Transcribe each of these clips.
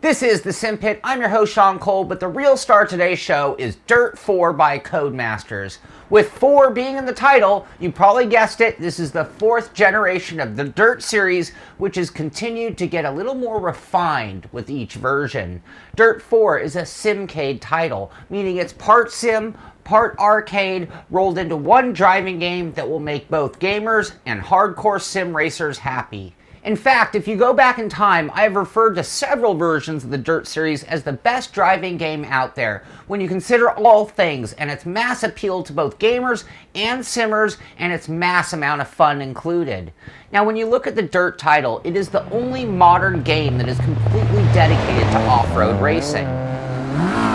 This is the Simpit. I'm your host, Sean Cole, but the real star of today's show is Dirt 4 by Codemasters. With 4 being in the title, you probably guessed it, this is the 4th generation of the Dirt series, which has continued to get a little more refined with each version. Dirt 4 is a simcade title, meaning it's part sim, part arcade, rolled into one driving game that will make both gamers and hardcore sim racers happy. In fact, if you go back in time, I have referred to several versions of the Dirt series as the best driving game out there, when you consider all things, and its mass appeal to both gamers and simmers, and its mass amount of fun included. Now, when you look at the Dirt title, it is the only modern game that is completely dedicated to off-road racing.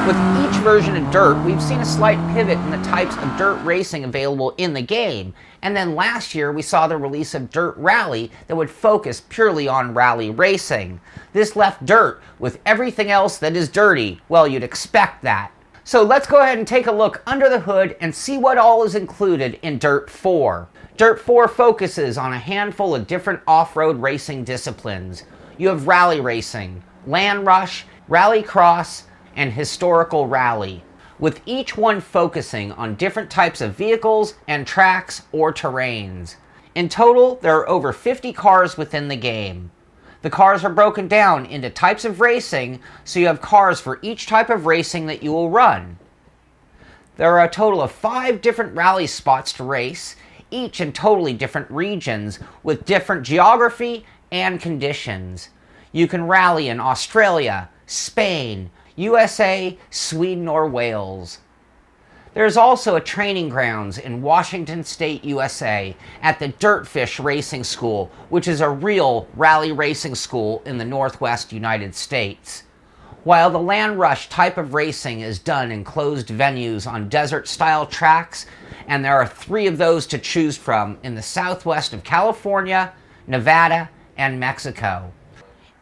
With each version of Dirt, we've seen a slight pivot in the types of dirt racing available in the game. And then last year, we saw the release of Dirt Rally that would focus purely on rally racing. This left Dirt with everything else that is dirty. Well, you'd expect that. So let's go ahead and take a look under the hood and see what all is included in Dirt 4. Dirt 4 focuses on a handful of different off-road racing disciplines. You have rally racing, land rush, rallycross, and historical rally, with each one focusing on different types of vehicles and tracks or terrains. In total, there are over 50 cars within the game. The cars are broken down into types of racing, so you have cars for each type of racing that you will run. There are a total of 5 different rally spots to race, each in totally different regions with different geography and conditions. You can rally in Australia, Spain, USA, Sweden, or Wales. There's also a training grounds in Washington State, USA at the Dirtfish Racing School, which is a real rally racing school in the Northwest United States. While the land rush type of racing is done in closed venues on desert-style tracks, and there are 3 of those to choose from in the southwest of California, Nevada, and Mexico.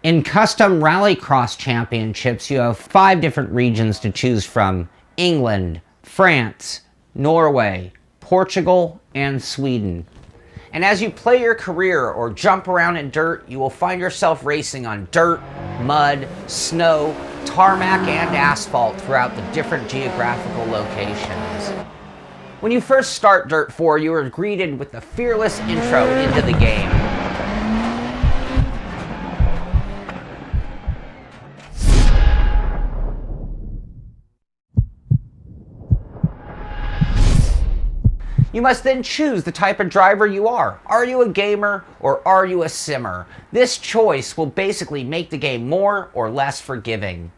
In custom rallycross championships, you have 5 different regions to choose from: England, France, Norway, Portugal, and Sweden. And as you play your career or jump around in dirt, you will find yourself racing on dirt, mud, snow, tarmac, and asphalt throughout the different geographical locations. When you first start Dirt 4, you are greeted with the fearless intro into the game. You must then choose the type of driver you are. Are you a gamer or are you a simmer? This choice will basically make the game more or less forgiving.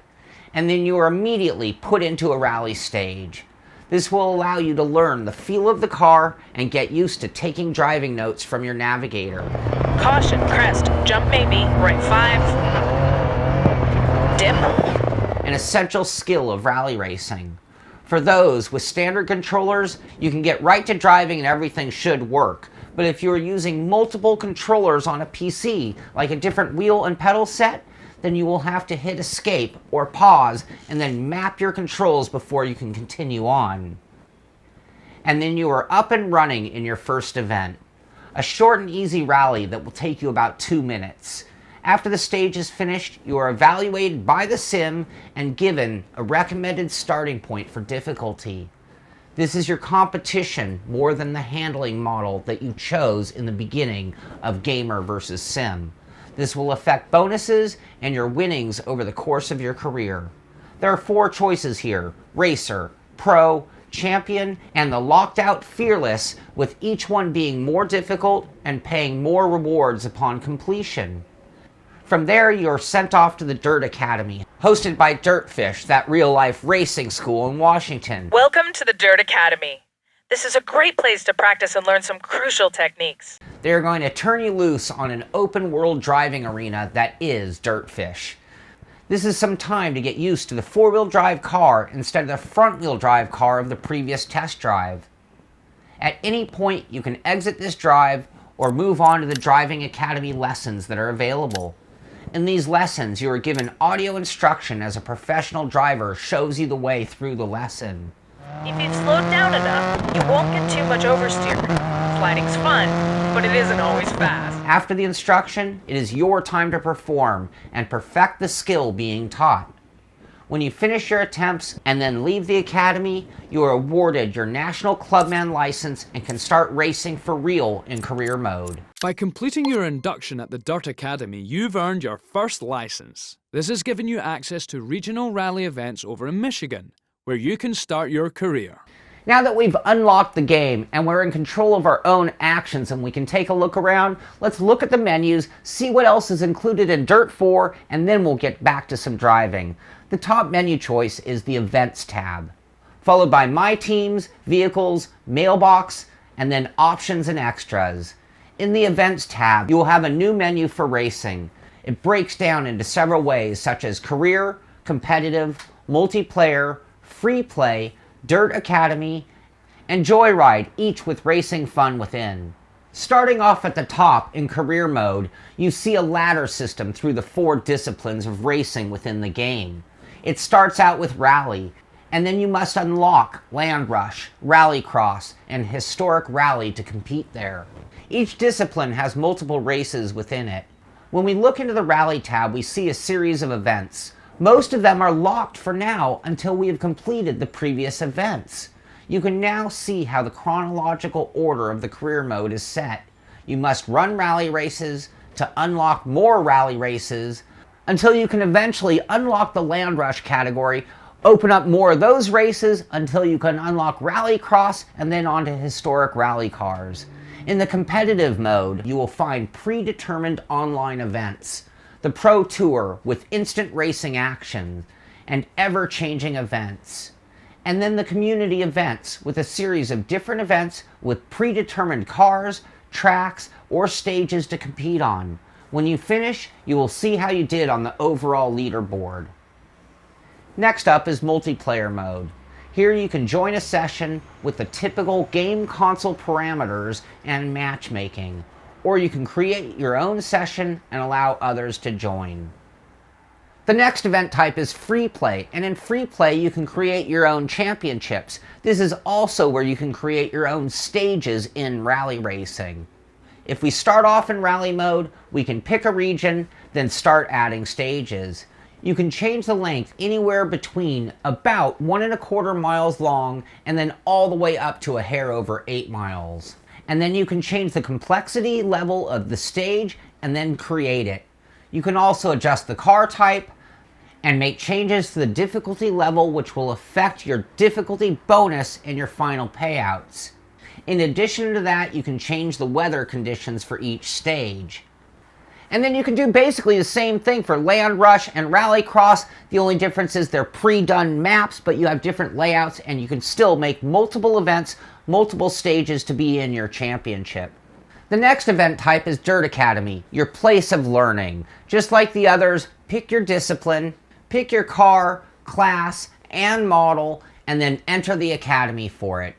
And then you are immediately put into a rally stage. This will allow you to learn the feel of the car and get used to taking driving notes from your navigator. Caution, crest, jump maybe, right 5. Dip. An essential skill of rally racing. For those with standard controllers, you can get right to driving and everything should work. But if you are using multiple controllers on a PC, like a different wheel and pedal set, then you will have to hit escape or pause and then map your controls before you can continue on. And then you are up and running in your first event. A short and easy rally that will take you about 2 minutes. After the stage is finished, you are evaluated by the sim and given a recommended starting point for difficulty. This is your competition more than the handling model that you chose in the beginning of Gamer versus Sim. This will affect bonuses and your winnings over the course of your career. There are 4 choices here: Racer, Pro, Champion, and the locked out Fearless, with each one being more difficult and paying more rewards upon completion. From there, you're sent off to the Dirt Academy, hosted by Dirtfish, that real-life racing school in Washington. Welcome to the Dirt Academy. This is a great place to practice and learn some crucial techniques. They're going to turn you loose on an open-world driving arena that is Dirtfish. This is some time to get used to the 4-wheel drive car instead of the front-wheel drive car of the previous test drive. At any point, you can exit this drive or move on to the Driving Academy lessons that are available. In these lessons, you are given audio instruction as a professional driver shows you the way through the lesson. If you've slowed down enough, you won't get too much oversteer. Sliding's fun, but it isn't always fast. After the instruction, it is your time to perform and perfect the skill being taught. When you finish your attempts and then leave the academy, you are awarded your National Clubman license and can start racing for real in career mode. By completing your induction at the Dirt Academy, you've earned your first license. This has given you access to regional rally events over in Michigan, where you can start your career. Now that we've unlocked the game and we're in control of our own actions and we can take a look around, let's look at the menus, see what else is included in Dirt 4, and then we'll get back to some driving. The top menu choice is the Events tab, followed by My Teams, Vehicles, Mailbox, and then Options and Extras. In the Events tab, you will have a new menu for racing. It breaks down into several ways such as Career, Competitive, Multiplayer, Free Play, Dirt Academy, and Joyride, each with racing fun within. Starting off at the top in career mode, you see a ladder system through the 4 disciplines of racing within the game. It starts out with Rally, and then you must unlock Land Rush, Rallycross, and Historic Rally to compete there. Each discipline has multiple races within it. When we look into the Rally tab, we see a series of events. Most of them are locked for now until we have completed the previous events. You can now see how the chronological order of the career mode is set. You must run rally races to unlock more rally races until you can eventually unlock the Land Rush category, open up more of those races until you can unlock Rallycross and then onto Historic Rally Cars. In the competitive mode, you will find predetermined online events, the Pro Tour with instant racing action, and ever-changing events. And then the community events with a series of different events with predetermined cars, tracks, or stages to compete on. When you finish, you will see how you did on the overall leaderboard. Next up is multiplayer mode. Here you can join a session with the typical game console parameters and matchmaking, or you can create your own session and allow others to join. The next event type is free play, and in free play you can create your own championships. This is also where you can create your own stages in rally racing. If we start off in rally mode, we can pick a region, then start adding stages. You can change the length anywhere between about 1.25 miles long and then all the way up to a hair over 8 miles. And then you can change the complexity level of the stage and then create it. You can also adjust the car type and make changes to the difficulty level, which will affect your difficulty bonus and your final payouts. In addition to that, you can change the weather conditions for each stage. And then you can do basically the same thing for Land Rush and Rallycross. The only difference is they're pre-done maps, but you have different layouts and you can still make multiple events, multiple stages to be in your championship. The next event type is Dirt Academy, your place of learning. Just like the others, pick your discipline, pick your car, class, and model, and then enter the academy for it.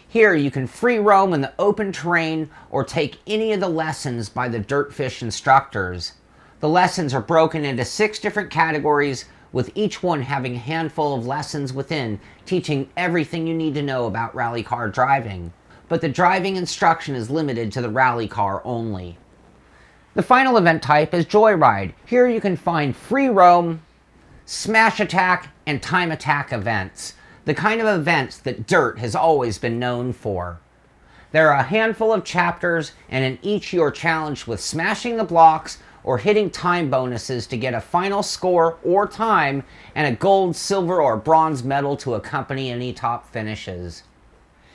Here you can free roam in the open terrain or take any of the lessons by the Dirtfish instructors. The lessons are broken into 6 different categories, with each one having a handful of lessons within, teaching everything you need to know about rally car driving. But the driving instruction is limited to the rally car only. The final event type is Joyride. Here you can find free roam, smash attack, and time attack events. The kind of events that Dirt has always been known for. There are a handful of chapters, and in each you are challenged with smashing the blocks or hitting time bonuses to get a final score or time and a gold, silver, or bronze medal to accompany any top finishes.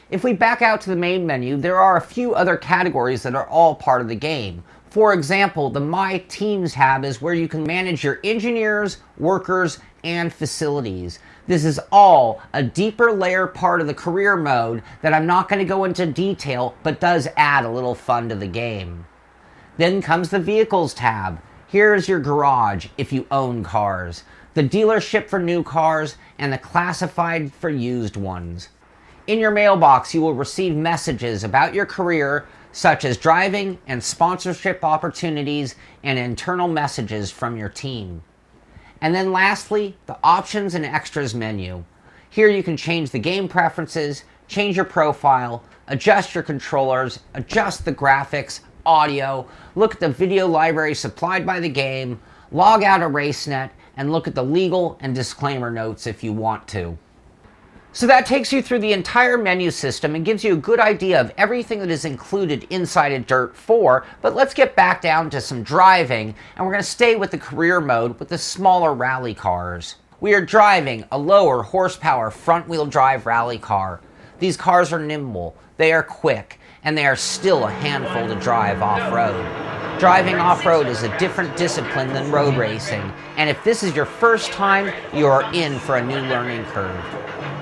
If we back out to the main menu, there are a few other categories that are all part of the game. For example, the My Teams tab is where you can manage your engineers, workers, and facilities. This is all a deeper layer part of the career mode that I'm not going to go into detail, but does add a little fun to the game. Then comes the Vehicles tab. Here's your garage if you own cars, the dealership for new cars, and the classified for used ones. In your mailbox, you will receive messages about your career, such as driving and sponsorship opportunities and internal messages from your team. And then lastly, the Options and Extras menu. Here you can change the game preferences, change your profile, adjust your controllers, adjust the graphics, audio, look at the video library supplied by the game, log out of RaceNet, and look at the legal and disclaimer notes if you want to. So that takes you through the entire menu system and gives you a good idea of everything that is included inside of Dirt 4, but let's get back down to some driving, and we're going to stay with the career mode with the smaller rally cars. We are driving a lower horsepower front-wheel drive rally car. These cars are nimble, they are quick, and they are still a handful to drive off-road. Driving off-road is a different discipline than road racing, and if this is your first time, you are in for a new learning curve.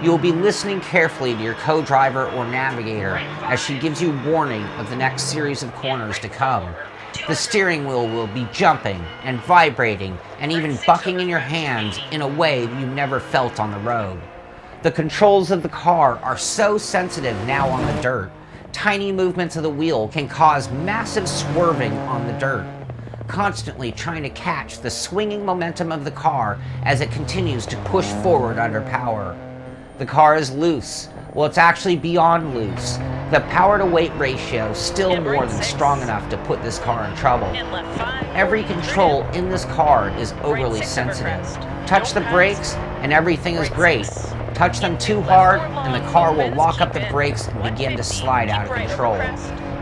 You will be listening carefully to your co-driver or navigator as she gives you warning of the next series of corners to come. The steering wheel will be jumping and vibrating and even bucking in your hands in a way you never felt on the road. The controls of the car are so sensitive now on the dirt. Tiny movements of the wheel can cause massive swerving on the dirt, constantly trying to catch the swinging momentum of the car as it continues to push forward under power. The car is loose. Well, it's actually beyond loose. The power-to-weight ratio is still more than strong enough to put this car in trouble. Every control in this car is overly sensitive. Touch the brakes and everything is great. Touch them too hard and the car will lock up the brakes and begin to slide out of control.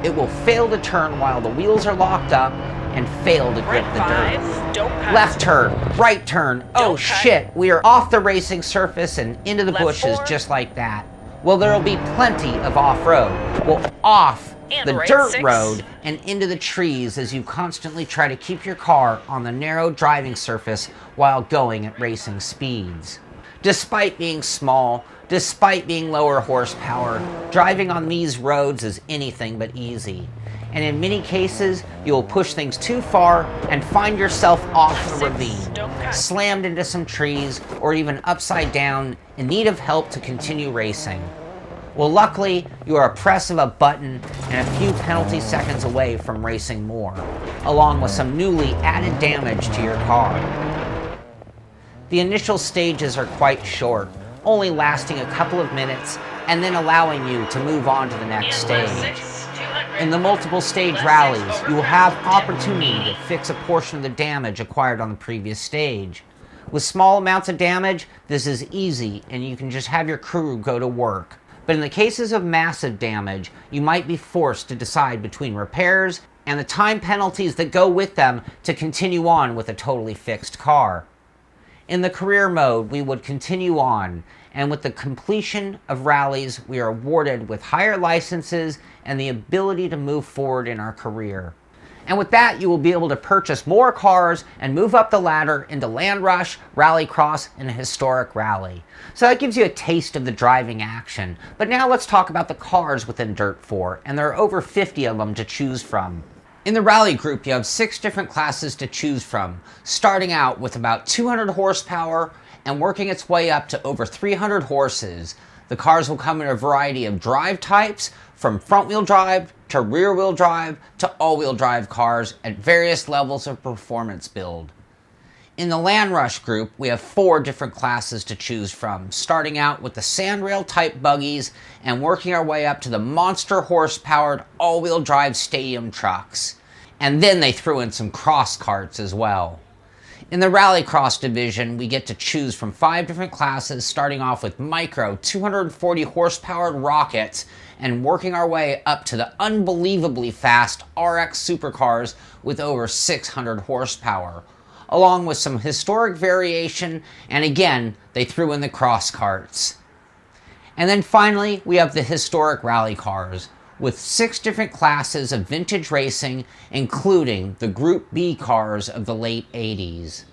It will fail to turn while the wheels are locked up and fail to grip the dirt. Left turn, right turn, oh shit, we are off the racing surface and into the bushes just like that. Well, there'll be plenty of off-road. Well, off the dirt road and into the trees as you constantly try to keep your car on the narrow driving surface while going at racing speeds. Despite being small, despite being lower horsepower, driving on these roads is anything but easy. And in many cases, you'll push things too far and find yourself off the ravine, slammed into some trees, or even upside down in need of help to continue racing. Well, luckily, you are a press of a button and a few penalty seconds away from racing more, along with some newly added damage to your car. The initial stages are quite short, only lasting a couple of minutes and then allowing you to move on to the next stage. In the multiple stage rallies, you will have opportunity to fix a portion of the damage acquired on the previous stage. With small amounts of damage, this is easy and you can just have your crew go to work. But in the cases of massive damage, you might be forced to decide between repairs and the time penalties that go with them to continue on with a totally fixed car. In the career mode, we would continue on, and with the completion of rallies, we are awarded with higher licenses and the ability to move forward in our career. And with that, you will be able to purchase more cars and move up the ladder into Land Rush, Rallycross, and Historic Rally. So that gives you a taste of the driving action. But now let's talk about the cars within Dirt 4, and there are over 50 of them to choose from. In the rally group, you have 6 different classes to choose from, starting out with about 200 horsepower and working its way up to over 300 horses. The cars will come in a variety of drive types, from front-wheel drive to rear-wheel drive to all-wheel drive cars at various levels of performance build. In the Land Rush group, we have 4 different classes to choose from, starting out with the sandrail type buggies and working our way up to the monster horse-powered all-wheel drive stadium trucks. And then they threw in some cross carts as well. In the Rallycross division, we get to choose from 5 different classes, starting off with micro 240 horsepowered rockets and working our way up to the unbelievably fast RX supercars with over 600 horsepower, along with some historic variation, and again, they threw in the cross carts. And then finally, we have the historic rally cars, with 6 different classes of vintage racing, including the Group B cars of the late 80s.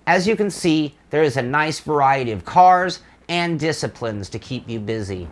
As you can see, there is a nice variety of cars and disciplines to keep you busy.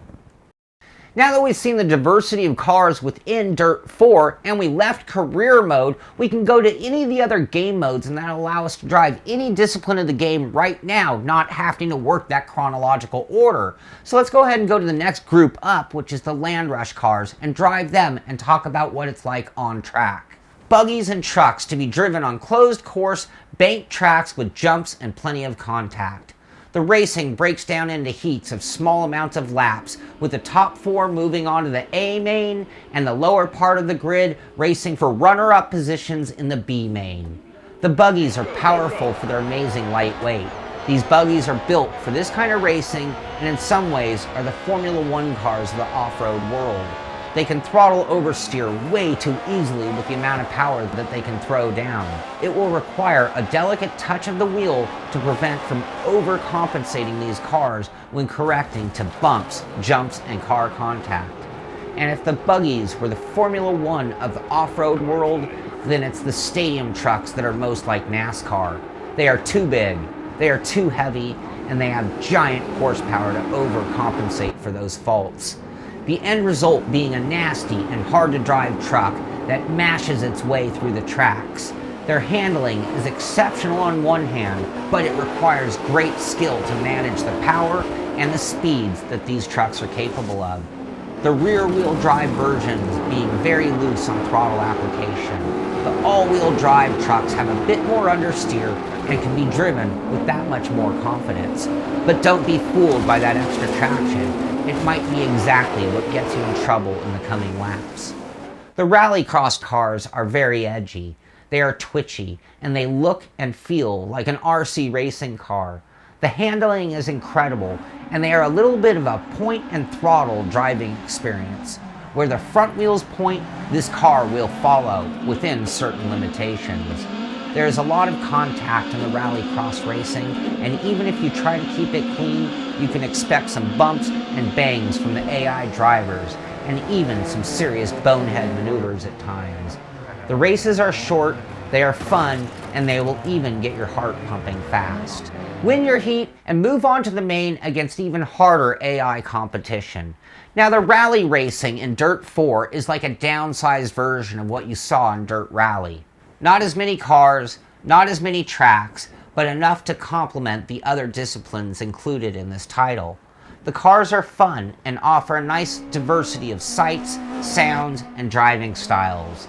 Now that we've seen the diversity of cars within Dirt 4 and we left career mode, we can go to any of the other game modes and that'll allow us to drive any discipline of the game right now, not having to work that chronological order. So let's go ahead and go to the next group up, which is the Land Rush cars, and drive them and talk about what it's like on track. Buggies and trucks to be driven on closed course, banked tracks with jumps and plenty of contact. The racing breaks down into heats of small amounts of laps, with the top 4 moving on to the A main and the lower part of the grid racing for runner-up positions in the B main. The buggies are powerful for their amazing lightweight. These buggies are built for this kind of racing and in some ways are the Formula One cars of the off-road world. They can throttle oversteer way too easily with the amount of power that they can throw down. It will require a delicate touch of the wheel to prevent from overcompensating these cars when correcting to bumps, jumps, and car contact. And if the buggies were the Formula One of the off-road world, then it's the stadium trucks that are most like NASCAR. They are too big, they are too heavy, and they have giant horsepower to overcompensate for those faults. The end result being a nasty and hard to drive truck that mashes its way through the tracks. Their handling is exceptional on one hand, but it requires great skill to manage the power and the speeds that these trucks are capable of. The rear-wheel drive versions being very loose on throttle application. The all-wheel drive trucks have a bit more understeer and can be driven with that much more confidence. But don't be fooled by that extra traction. It might be exactly what gets you in trouble in the coming laps. The rallycross cars are very edgy. They are twitchy, and they look and feel like an RC racing car. The handling is incredible, and they are a little bit of a point and throttle driving experience. Where the front wheels point, this car will follow within certain limitations. There is a lot of contact in the rallycross racing, and even if you try to keep it clean, you can expect some bumps and bangs from the AI drivers, and even some serious bonehead maneuvers at times. The races are short, they are fun, and they will even get your heart pumping fast. Win your heat and move on to the main against even harder AI competition. Now, the rally racing in Dirt 4 is like a downsized version of what you saw in Dirt Rally. Not as many cars, not as many tracks, but enough to complement the other disciplines included in this title. The cars are fun and offer a nice diversity of sights, sounds, and driving styles.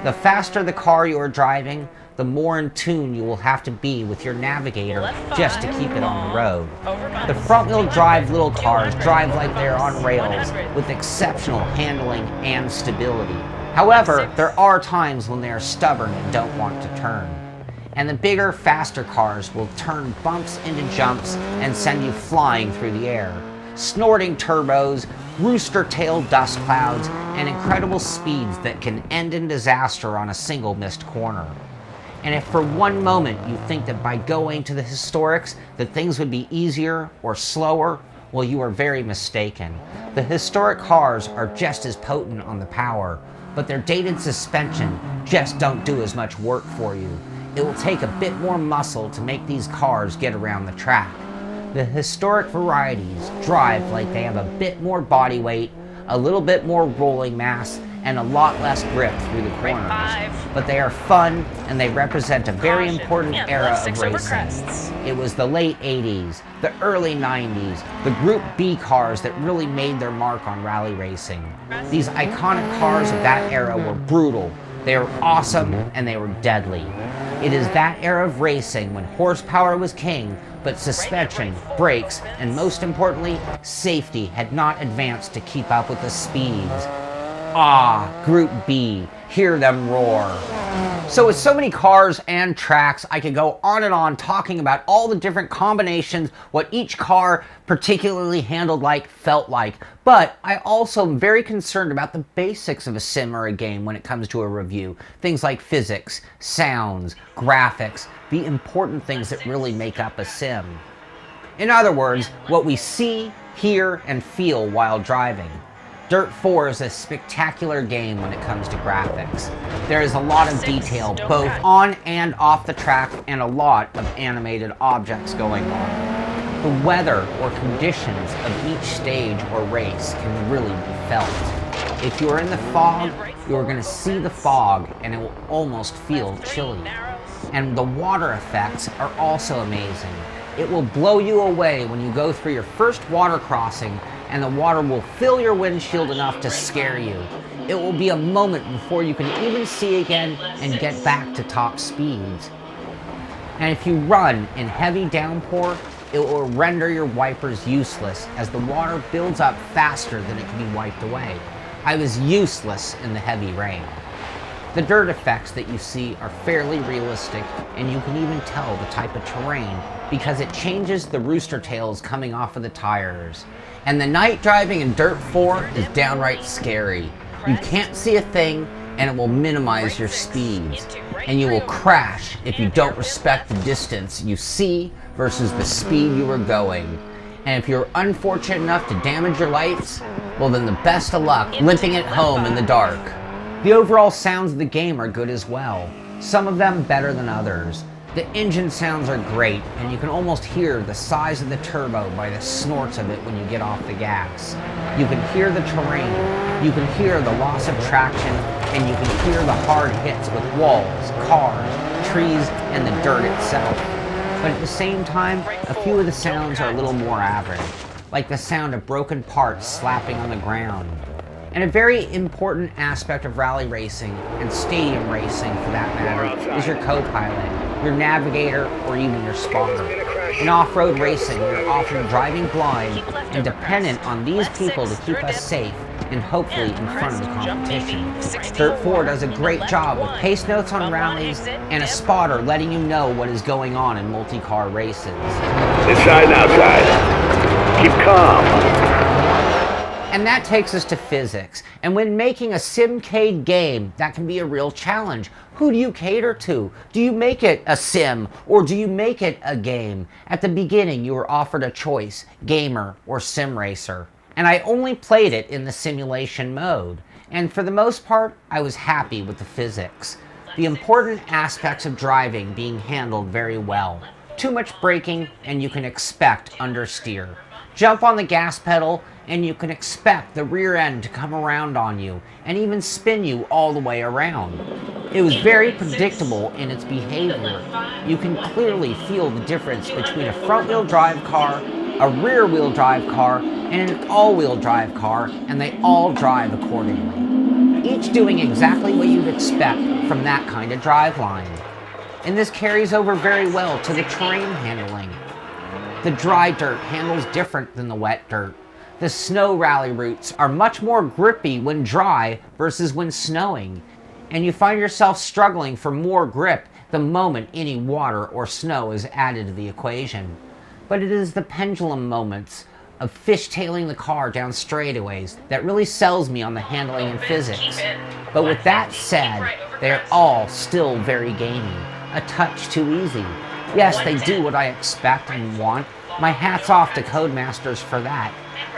The faster the car you are driving, the more in tune you will have to be with your navigator just to keep it on the road. The front-wheel drive little cars drive like they're on rails with exceptional handling and stability. However, there are times when they are stubborn and don't want to turn. And the bigger, faster cars will turn bumps into jumps and send you flying through the air. Snorting turbos, rooster-tailed dust clouds, and incredible speeds that can end in disaster on a single missed corner. And if for one moment you think that by going to the historics that things would be easier or slower, well, you are very mistaken. The historic cars are just as potent on the power, but their dated suspension just don't do as much work for you. It will take a bit more muscle to make these cars get around the track. The historic varieties drive like they have a bit more body weight, a little bit more rolling mass, and a lot less grip through the corners. But they are fun, and they represent a very important era of racing. It was the late 80s, the early 90s, the Group B cars that really made their mark on rally racing. These iconic cars of that era were brutal, they were awesome, and they were deadly. It is that era of racing when horsepower was king, but suspension, brakes, and most importantly, safety had not advanced to keep up with the speeds. Ah, Group B, hear them roar. So with so many cars and tracks, I could go on and on talking about all the different combinations, what each car particularly handled like, felt like. But I also am very concerned about the basics of a sim or a game when it comes to a review. Things like physics, sounds, graphics, the important things that really make up a sim. In other words, what we see, hear, and feel while driving. Dirt 4 is a spectacular game when it comes to graphics. There is a lot of detail both on and off the track and a lot of animated objects going on. The weather or conditions of each stage or race can really be felt. If you are in the fog, you are going to see the fog and it will almost feel chilly. And the water effects are also amazing. It will blow you away when you go through your first water crossing and the water will fill your windshield enough to scare you. It will be a moment before you can even see again and get back to top speeds. And if you run in heavy downpour, it will render your wipers useless as the water builds up faster than it can be wiped away. I was useless in the heavy rain. The dirt effects that you see are fairly realistic, and you can even tell the type of terrain because it changes the rooster tails coming off of the tires. And the night driving in Dirt 4 is downright scary. You can't see a thing, and it will minimize your speeds. And you will crash if you don't respect the distance you see versus the speed you are going. And if you're unfortunate enough to damage your lights, well then the best of luck limping it home in the dark. The overall sounds of the game are good as well, some of them better than others. The engine sounds are great, and you can almost hear the size of the turbo by the snorts of it when you get off the gas. You can hear the terrain, you can hear the loss of traction, and you can hear the hard hits with walls, cars, trees, and the dirt itself. But at the same time, a few of the sounds are a little more average, like the sound of broken parts slapping on the ground. And a very important aspect of rally racing, and stadium racing for that matter, is your co-pilot, your navigator, or even your spotter. In off-road racing, we're often driving blind and dependent on these people to keep us safe and hopefully in front of the competition. Dirt 4 does a great job with pace notes on rallies and a spotter letting you know what is going on in multi-car races. Inside and outside. Keep calm. And that takes us to physics. And when making a simcade game, that can be a real challenge. Who do you cater to? Do you make it a sim, or do you make it a game? At the beginning, you were offered a choice, gamer or sim racer. And I only played it in the simulation mode. And for the most part, I was happy with the physics. The important aspects of driving being handled very well. Too much braking, and you can expect understeer. Jump on the gas pedal, and you can expect the rear end to come around on you and even spin you all the way around. It was very predictable in its behavior. You can clearly feel the difference between a front-wheel drive car, a rear-wheel drive car, and an all-wheel drive car, and they all drive accordingly. Each doing exactly what you'd expect from that kind of driveline. And this carries over very well to the terrain handling. The dry dirt handles different than the wet dirt. The snow rally routes are much more grippy when dry versus when snowing, and you find yourself struggling for more grip the moment any water or snow is added to the equation. But it is the pendulum moments of fishtailing the car down straightaways that really sells me on the handling and physics. But with that said, they are all still very gamey, a touch too easy. Yes, they do what I expect and want. My hat's off to Codemasters for that.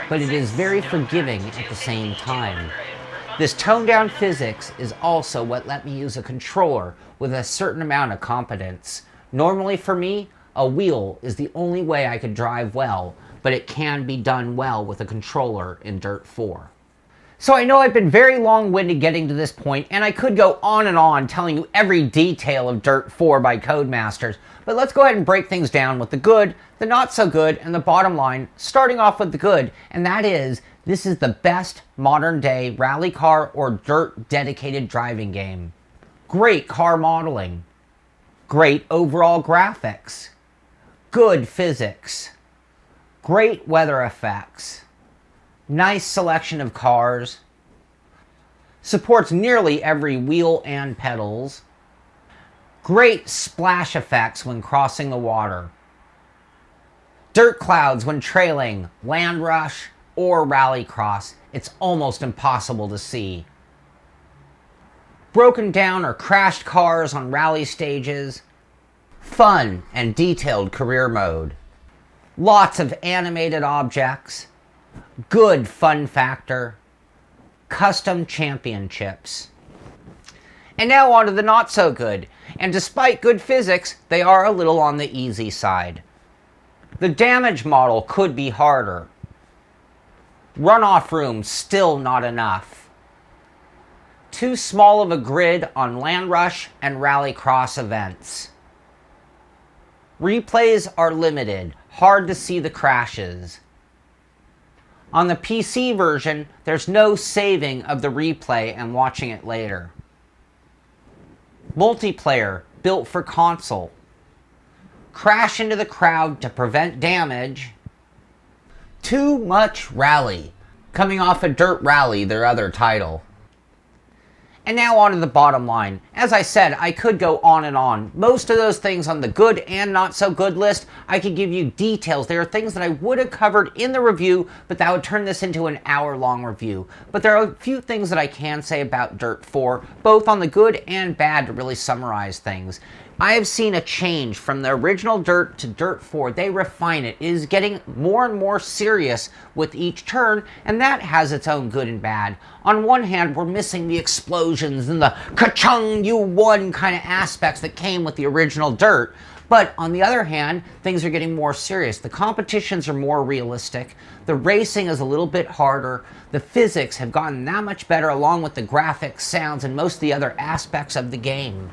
But it is very forgiving at the same time. This toned-down physics is also what let me use a controller with a certain amount of competence. Normally for me, a wheel is the only way I could drive well, but it can be done well with a controller in Dirt 4. So I know I've been very long-winded getting to this point, and I could go on and on telling you every detail of Dirt 4 by Codemasters, but let's go ahead and break things down with the good, the not so good, and the bottom line, starting off with the good, and that is, this is the best modern-day rally car or dirt dedicated driving game. Great car modeling, great overall graphics, good physics, great weather effects, nice selection of cars, supports nearly every wheel and pedals, great splash effects when crossing the water, dirt clouds when trailing, land rush, or rallycross, it's almost impossible to see. Broken down or crashed cars on rally stages, fun and detailed career mode, lots of animated objects, good fun factor, custom championships. And now on to the not so good, and despite good physics, they are a little on the easy side. The damage model could be harder. Runoff room still not enough. Too small of a grid on land rush and rallycross events. Replays are limited, hard to see the crashes. On the PC version, there's no saving of the replay and watching it later. Multiplayer, built for console. crash into the crowd to prevent damage. Too Much Rally, coming off of Dirt Rally, their other title. And now on to the bottom line. As I said, I could go on and on. Most of those things on the good and not so good list, I could give you details. There are things that I would have covered in the review, but that would turn this into an hour-long review. But there are a few things that I can say about Dirt 4, both on the good and bad, to really summarize things. I have seen a change from the original Dirt to Dirt 4. They refine it. It is getting more and more serious with each turn, and that has its own good and bad. On one hand, we're missing the explosions and the ka-chung, you won kind of aspects that came with the original Dirt. But on the other hand, things are getting more serious. The competitions are more realistic. The racing is a little bit harder. The physics have gotten that much better, along with the graphics, sounds, and most of the other aspects of the game.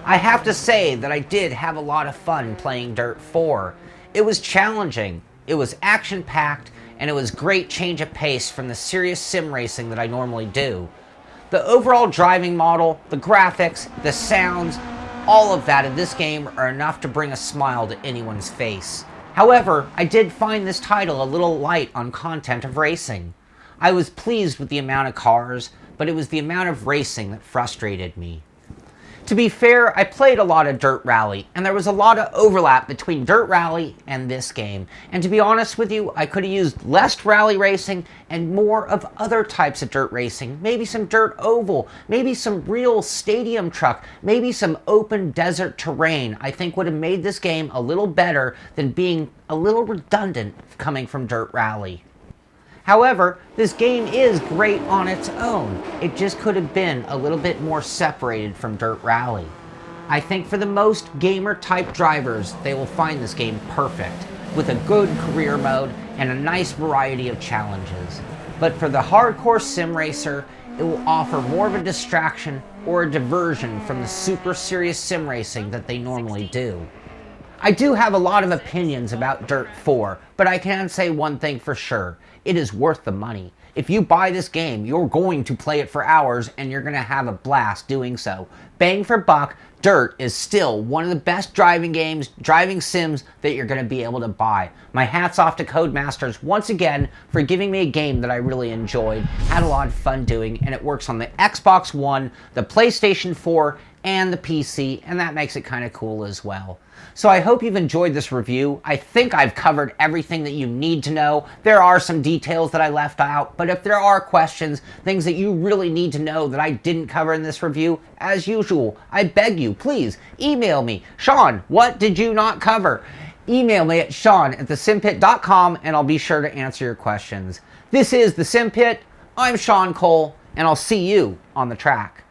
I have to say that I did have a lot of fun playing Dirt 4. It was challenging, it was action-packed, and it was great change of pace from the serious sim racing that I normally do. The overall driving model, the graphics, the sounds, all of that in this game are enough to bring a smile to anyone's face. However, I did find this title a little light on content of racing. I was pleased with the amount of cars, but it was the amount of racing that frustrated me. To be fair, I played a lot of Dirt Rally, and there was a lot of overlap between Dirt Rally and this game. And to be honest with you, I could have used less rally racing and more of other types of dirt racing. Maybe some dirt oval, maybe some real stadium truck, maybe some open desert terrain. I think would have made this game a little better than being a little redundant coming from Dirt Rally. However, this game is great on its own. It just could have been a little bit more separated from Dirt Rally. I think for the most gamer-type drivers, they will find this game perfect, with a good career mode and a nice variety of challenges. But for the hardcore sim racer, it will offer more of a distraction or a diversion from the super serious sim racing that they normally do. I do have a lot of opinions about Dirt 4, but I can say one thing for sure. It is worth the money. If you buy this game, you're going to play it for hours and you're going to have a blast doing so. Bang for buck, Dirt is still one of the best driving games, driving sims that you're going to be able to buy. My hat's off to Codemasters once again for giving me a game that I really enjoyed, had a lot of fun doing, and it works on the Xbox One, the PlayStation 4, and the PC, and that makes it kind of cool as well. So I hope you've enjoyed this review. I think I've covered everything that you need to know. There are some details that I left out, but if there are questions, things that you really need to know that I didn't cover in this review, as usual, I beg you, please email me. Sean, what did you not cover? Email me at sean@thesimpit.com and I'll be sure to answer your questions. This is The Simpit. I'm Sean Cole, and I'll see you on the track.